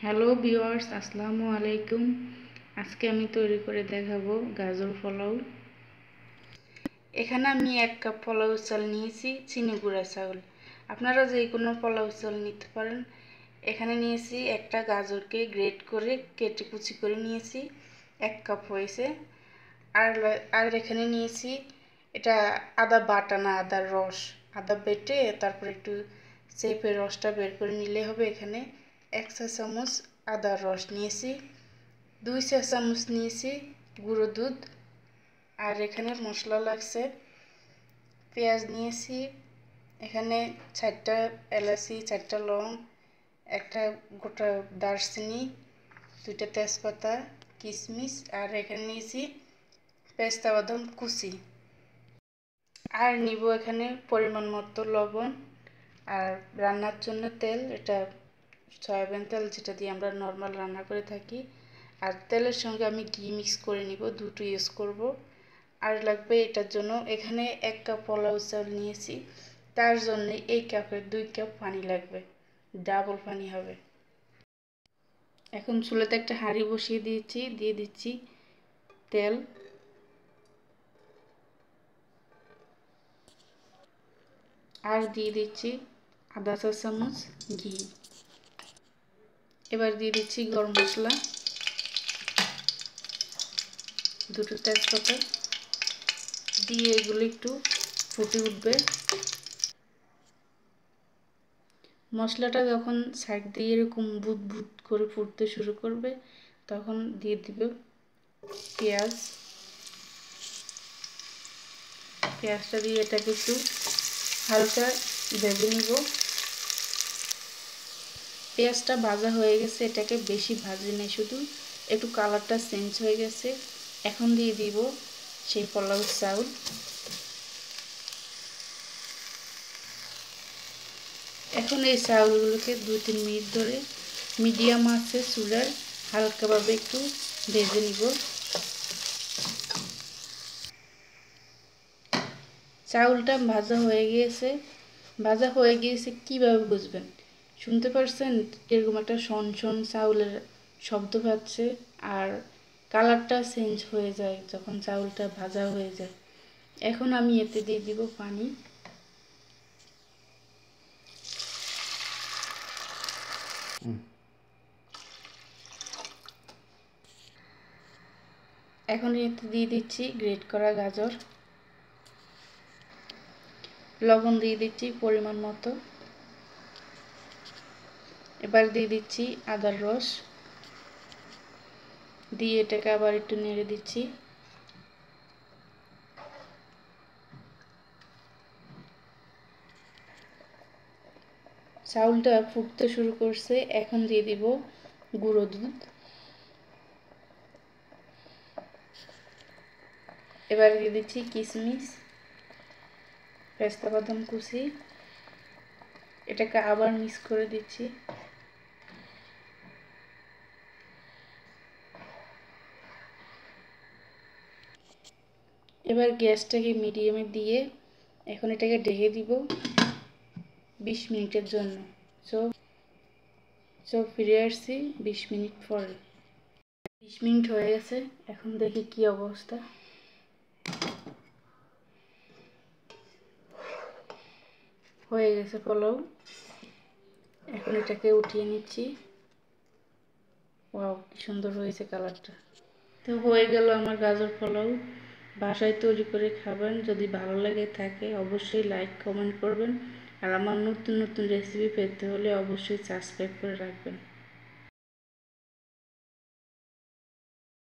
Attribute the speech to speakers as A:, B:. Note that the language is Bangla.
A: হ্যালো ভিউয়ার্স, আসসালামু আলাইকুম। আজকে আমি তৈরি করে দেখাবো গাজর পোলাও। এখানে আমি 1 কাপ পোলাও চাল নিয়েছি, চিনি গুঁড়া চাউল। আপনারা যে কোনো পোলাও চাল নিতে পারেন। এখানে নিয়েছি একটা গাজরকে গ্রেট করে কেটে কুচি করে নিয়েছি, 1 কাপ হয়েছে। আর এখানে নিয়েছি এটা আদা বাটা না, আদার রস। আদা বেটে তারপর একটু চেপে রসটা বের করে নিলে হবে। এখানে 1 চা চামচ আদার রস নিয়েছি, 2 চা চামচ নিয়েছি গুঁড়ো দুধ। আর এখানে মশলা লাগছে, পেঁয়াজ নিয়েছি, এখানে 4টা এলাচি, 4টা লং, একটা গোটা দারচিনি, 2টা তেজপাতা, কিশমিশ, আর এখানে নিয়েছি পেস্তা বাদাম কুচি। আর নিব এখানে পরিমাণ মতো লবণ। আর রান্নার জন্য তেল, এটা সয়াবিন তেল, যেটা দিয়ে আমরা নর্মাল রান্না করে থাকি। আর তেলের সঙ্গে আমি ঘি মিক্স করে নিব, দুটো ইউজ করব। আর লাগবে এটার জন্য এখানে 1 কাপ পোলাও চাল নিয়েছি, তার জন্য এই কাপের 2 কাপ পানি লাগবে, ডাবল পানি হবে। এখন চুলাতে একটা হাঁড়ি বসিয়ে দিয়েছি, দিয়ে দিচ্ছি তেল। আর দিয়ে দিচ্ছি আধা চা চামচ ঘি। এবার দিয়ে দিচ্ছি গরম মশলা, 2টো তেজপাতা দিয়ে এগুলো একটু ফুটে উঠবে। মশলাটা যখন সাইড দিয়ে এরকম বুট বুট করে ফুটতে শুরু করবে, তখন দিয়ে দিব পেঁয়াজ। পেঁয়াজটা দিয়ে এটাকে একটু হালকা ভেজে নিব। পেঁয়াজটা ভাজা হয়ে গেছে, এটাকে বেশি ভাজি নেই, শুধু একটু কালারটা চেঞ্জ হয়ে গেছে। এখন দিয়ে দিব সেই পোলাও চাউল। এখন এই চাউলগুলোকে 2-3 মিনিট ধরে মিডিয়াম আঁচে চুলার হালকাভাবে একটু ভেজে নিব। চাউলটা ভাজা হয়ে গিয়েছে কিভাবে বুঝবেন? শুনতে পারছেন এরকম একটা শন শন চাউলের শব্দ পাচ্ছে, আর কালারটা চেঞ্জ হয়ে যায় যখন চাউলটা ভাজা হয়ে যায়। এখন আমি এতে দিয়ে দিব পানি। এখন এতে দিয়ে দিচ্ছি গ্রেট করা গাজর, লবণ দিয়ে দিচ্ছি পরিমাণ মতো। এবার দিয়ে দিচ্ছি আদার রস, দিয়ে এটাকে আবার একটু নেড়ে দিচ্ছি। চাউলটা ফুটতে শুরু করছে, এখন দিয়ে দিব গুঁড়ো দুধ। এবার দিয়ে দিচ্ছি কিশমিশ, পেস্তা বাদাম কুচি, এটাকে আবার মিক্স করে দিচ্ছি। এবার গ্যাসটাকে মিডিয়ামে দিয়ে এখন এটাকে ঢেকে দিব 20 মিনিটের জন্য। সো ফিরে আসছি 20 মিনিট পরে। 20 মিনিট হয়ে গেছে, এখন দেখি কি অবস্থা। হয়ে গেছে পোলাও, এখন এটাকে উঠিয়ে নিচ্ছি। ওয়াও, কি সুন্দর হয়েছে কালারটা। তো হয়ে গেল আমার গাজর পোলাও। বাসায় তৈরি করে খাবেন, যদি ভালো লাগে থাকে অবশ্যই লাইক কমেন্ট করবেন। আর আমার নতুন নতুন রেসিপি পেতে হলে অবশ্যই সাবস্ক্রাইব করে রাখবেন।